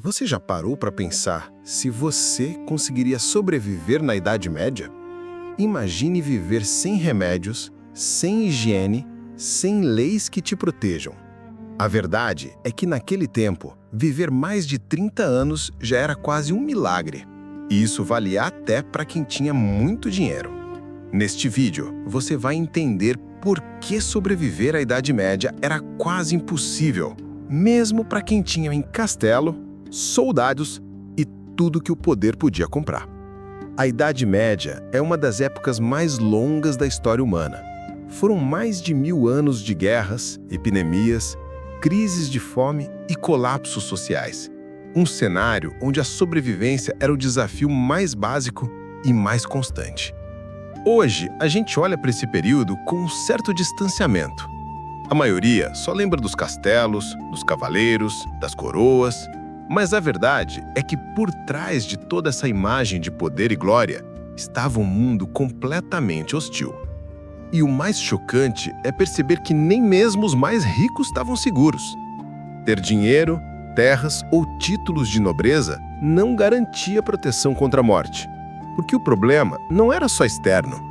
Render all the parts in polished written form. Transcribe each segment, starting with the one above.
Você já parou para pensar se você conseguiria sobreviver na Idade Média? Imagine viver sem remédios, sem higiene, sem leis que te protejam. A verdade é que naquele tempo, viver mais de 30 anos já era quase um milagre. E isso valia até para quem tinha muito dinheiro. Neste vídeo, você vai entender por que sobreviver à Idade Média era quase impossível, mesmo para quem tinha em castelo, soldados e tudo que o poder podia comprar. A Idade Média é uma das épocas mais longas da história humana. Foram mais de 1000 anos de guerras, epidemias, crises de fome e colapsos sociais. Um cenário onde a sobrevivência era o desafio mais básico e mais constante. Hoje, a gente olha para esse período com um certo distanciamento. A maioria só lembra dos castelos, dos cavaleiros, das coroas, mas a verdade é que por trás de toda essa imagem de poder e glória estava um mundo completamente hostil. E o mais chocante é perceber que nem mesmo os mais ricos estavam seguros. Ter dinheiro, terras ou títulos de nobreza não garantia proteção contra a morte. Porque o problema não era só externo.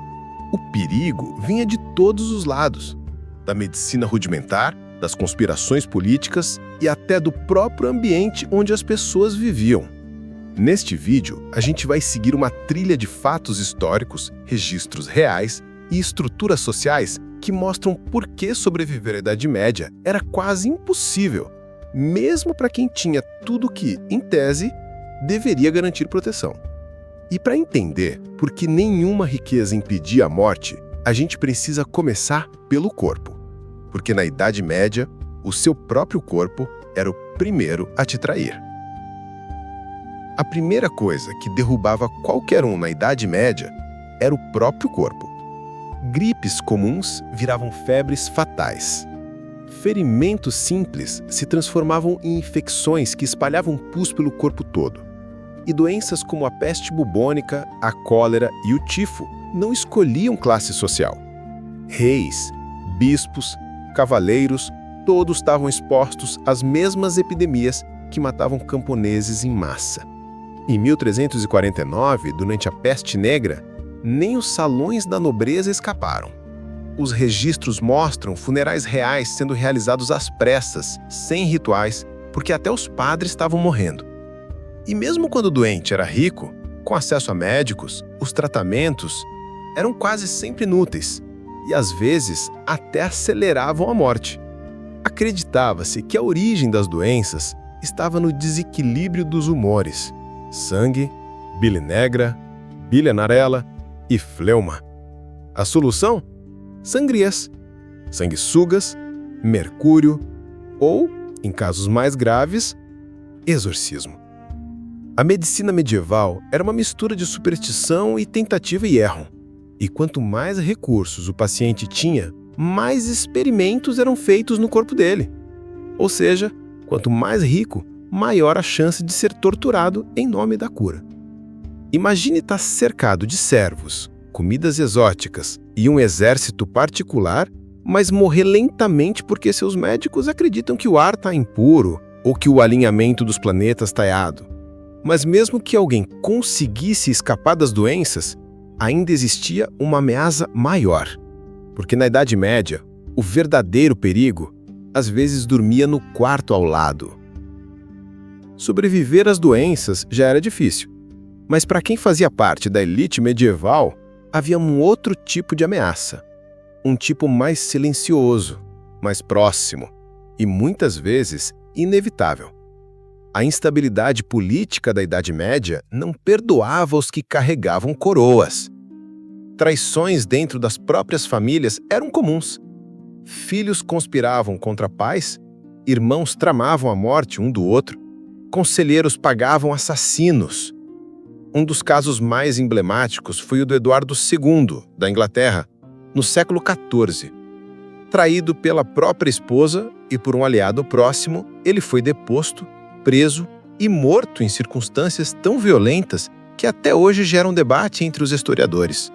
O perigo vinha de todos os lados. Da medicina rudimentar, das conspirações políticas e até do próprio ambiente onde as pessoas viviam. Neste vídeo, a gente vai seguir uma trilha de fatos históricos, registros reais e estruturas sociais que mostram por que sobreviver à Idade Média era quase impossível, mesmo para quem tinha tudo que, em tese, deveria garantir proteção. E para entender por que nenhuma riqueza impedia a morte, a gente precisa começar pelo corpo. Porque na Idade Média, o seu próprio corpo era o primeiro a te trair. A primeira coisa que derrubava qualquer um na Idade Média era o próprio corpo. Gripes comuns viravam febres fatais. Ferimentos simples se transformavam em infecções que espalhavam pus pelo corpo todo. E doenças como a peste bubônica, a cólera e o tifo não escolhiam classe social. Reis, bispos, cavaleiros, todos estavam expostos às mesmas epidemias que matavam camponeses em massa. Em 1349, durante a peste negra, nem os salões da nobreza escaparam. Os registros mostram funerais reais sendo realizados às pressas, sem rituais, porque até os padres estavam morrendo. E mesmo quando o doente era rico, com acesso a médicos, os tratamentos eram quase sempre inúteis e, às vezes, até aceleravam a morte. Acreditava-se que a origem das doenças estava no desequilíbrio dos humores: sangue, bile negra, bile amarela e fleuma. A solução? Sangrias, sanguessugas, mercúrio ou, em casos mais graves, exorcismo. A medicina medieval era uma mistura de superstição e tentativa e erro. E quanto mais recursos o paciente tinha, mais experimentos eram feitos no corpo dele. Ou seja, quanto mais rico, maior a chance de ser torturado em nome da cura. Imagine estar cercado de servos, comidas exóticas e um exército particular, mas morrer lentamente porque seus médicos acreditam que o ar está impuro ou que o alinhamento dos planetas está errado. Mas mesmo que alguém conseguisse escapar das doenças, ainda existia uma ameaça maior. Porque na Idade Média, o verdadeiro perigo às vezes dormia no quarto ao lado. Sobreviver às doenças já era difícil, mas para quem fazia parte da elite medieval, havia um outro tipo de ameaça. Um tipo mais silencioso, mais próximo e muitas vezes inevitável. A instabilidade política da Idade Média não perdoava os que carregavam coroas. Traições dentro das próprias famílias eram comuns. Filhos conspiravam contra pais, irmãos tramavam a morte um do outro, conselheiros pagavam assassinos. Um dos casos mais emblemáticos foi o do Eduardo II, da Inglaterra, no século XIV. Traído pela própria esposa e por um aliado próximo, ele foi deposto, preso e morto em circunstâncias tão violentas que até hoje geram debate entre os historiadores.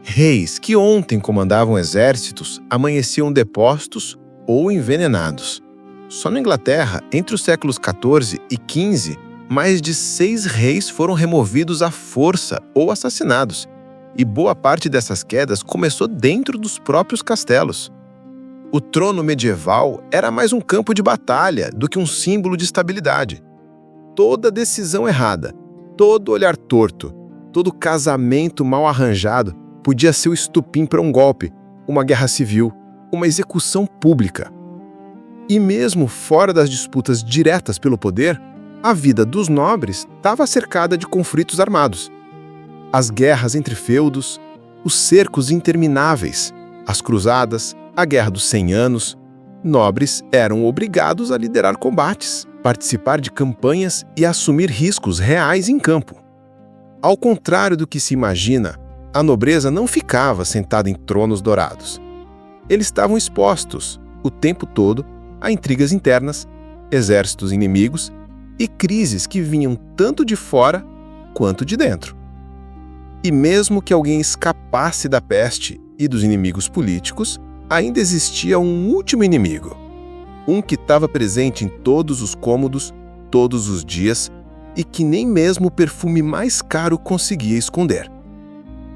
Reis que ontem comandavam exércitos amanheciam depostos ou envenenados. Só na Inglaterra, entre os séculos XIV e XV, mais de 6 reis foram removidos à força ou assassinados, e boa parte dessas quedas começou dentro dos próprios castelos. O trono medieval era mais um campo de batalha do que um símbolo de estabilidade. Toda decisão errada, todo olhar torto, todo casamento mal arranjado podia ser o estupim para um golpe, uma guerra civil, uma execução pública. E mesmo fora das disputas diretas pelo poder, a vida dos nobres estava cercada de conflitos armados. As guerras entre feudos, os cercos intermináveis, as cruzadas, a Guerra dos 100 Anos. Nobres eram obrigados a liderar combates, participar de campanhas e assumir riscos reais em campo. Ao contrário do que se imagina, a nobreza não ficava sentada em tronos dourados. Eles estavam expostos, o tempo todo, a intrigas internas, exércitos inimigos e crises que vinham tanto de fora quanto de dentro. E mesmo que alguém escapasse da peste e dos inimigos políticos, ainda existia um último inimigo. Um que estava presente em todos os cômodos, todos os dias, e que nem mesmo o perfume mais caro conseguia esconder.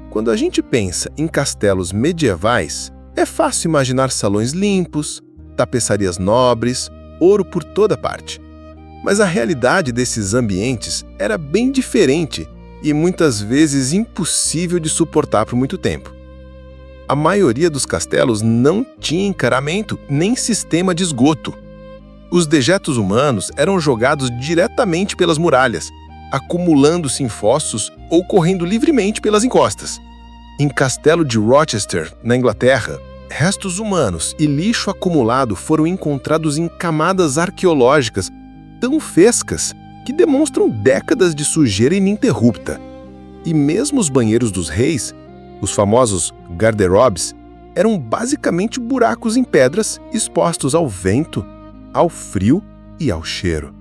Quando a gente pensa em castelos medievais, é fácil imaginar salões limpos, tapeçarias nobres, ouro por toda parte. Mas a realidade desses ambientes era bem diferente e muitas vezes impossível de suportar por muito tempo. A maioria dos castelos não tinha encaramento nem sistema de esgoto. Os dejetos humanos eram jogados diretamente pelas muralhas, acumulando-se em fossos ou correndo livremente pelas encostas. Em Castelo de Rochester, na Inglaterra, restos humanos e lixo acumulado foram encontrados em camadas arqueológicas tão frescas que demonstram décadas de sujeira ininterrupta. E mesmo os banheiros dos reis, os famosos garderobes, eram basicamente buracos em pedras expostos ao vento, ao frio e ao cheiro.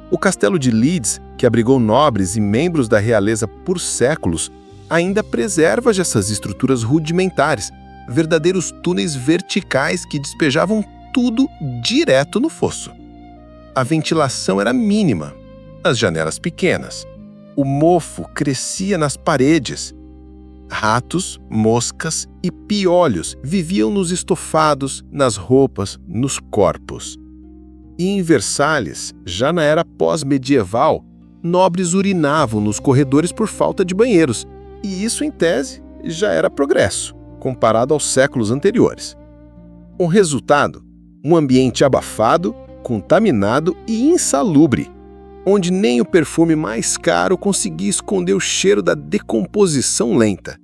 O castelo de Leeds, que abrigou nobres e membros da realeza por séculos, ainda preserva essas estruturas rudimentares, verdadeiros túneis verticais que despejavam tudo direto no fosso. A ventilação era mínima, as janelas pequenas. O mofo crescia nas paredes. Ratos, moscas e piolhos viviam nos estofados, nas roupas, nos corpos. E em Versalhes, já na era pós-medieval, nobres urinavam nos corredores por falta de banheiros, e isso, em tese, já era progresso, comparado aos séculos anteriores. O resultado? Um ambiente abafado, contaminado e insalubre, onde nem o perfume mais caro conseguia esconder o cheiro da decomposição lenta.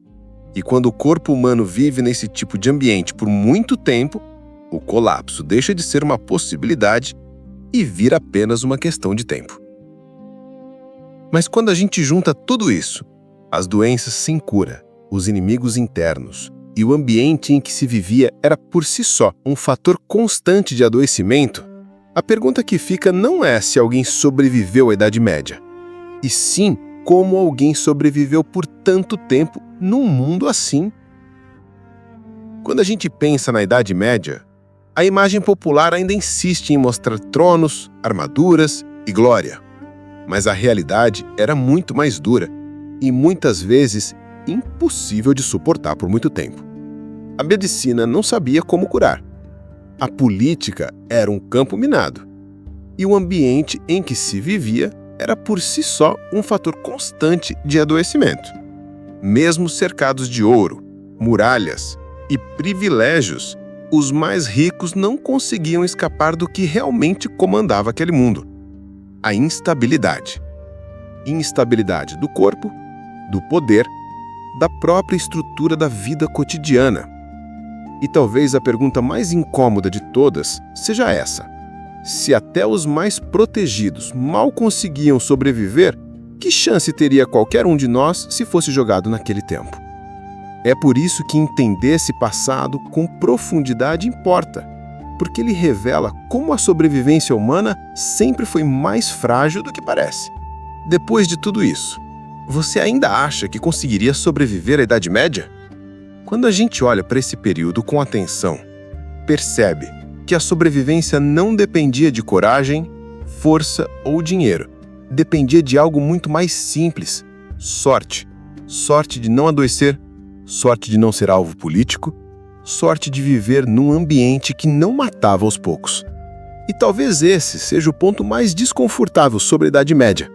E quando o corpo humano vive nesse tipo de ambiente por muito tempo, o colapso deixa de ser uma possibilidade e vira apenas uma questão de tempo. Mas quando a gente junta tudo isso, as doenças sem cura, os inimigos internos e o ambiente em que se vivia era por si só um fator constante de adoecimento, a pergunta que fica não é se alguém sobreviveu à Idade Média, e sim como alguém sobreviveu por tanto tempo num mundo assim. Quando a gente pensa na Idade Média, a imagem popular ainda insiste em mostrar tronos, armaduras e glória. Mas a realidade era muito mais dura e muitas vezes impossível de suportar por muito tempo. A medicina não sabia como curar. A política era um campo minado. E o ambiente em que se vivia era por si só um fator constante de adoecimento. Mesmo cercados de ouro, muralhas e privilégios, os mais ricos não conseguiam escapar do que realmente comandava aquele mundo: a instabilidade. Instabilidade do corpo, do poder, da própria estrutura da vida cotidiana. E talvez a pergunta mais incômoda de todas seja essa: se até os mais protegidos mal conseguiam sobreviver, que chance teria qualquer um de nós se fosse jogado naquele tempo? É por isso que entender esse passado com profundidade importa, porque ele revela como a sobrevivência humana sempre foi mais frágil do que parece. Depois de tudo isso, você ainda acha que conseguiria sobreviver à Idade Média? Quando a gente olha para esse período com atenção, percebe que a sobrevivência não dependia de coragem, força ou dinheiro, dependia de algo muito mais simples: sorte. Sorte de não adoecer, sorte de não ser alvo político, sorte de viver num ambiente que não matava aos poucos. E talvez esse seja o ponto mais desconfortável sobre a Idade Média.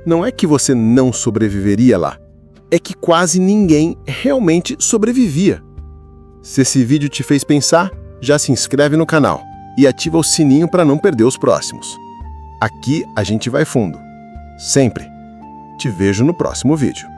Não é que você não sobreviveria lá, é que quase ninguém realmente sobrevivia. Se esse vídeo te fez pensar, já se inscreve no canal e ativa o sininho para não perder os próximos. Aqui a gente vai fundo. Sempre. Te vejo no próximo vídeo.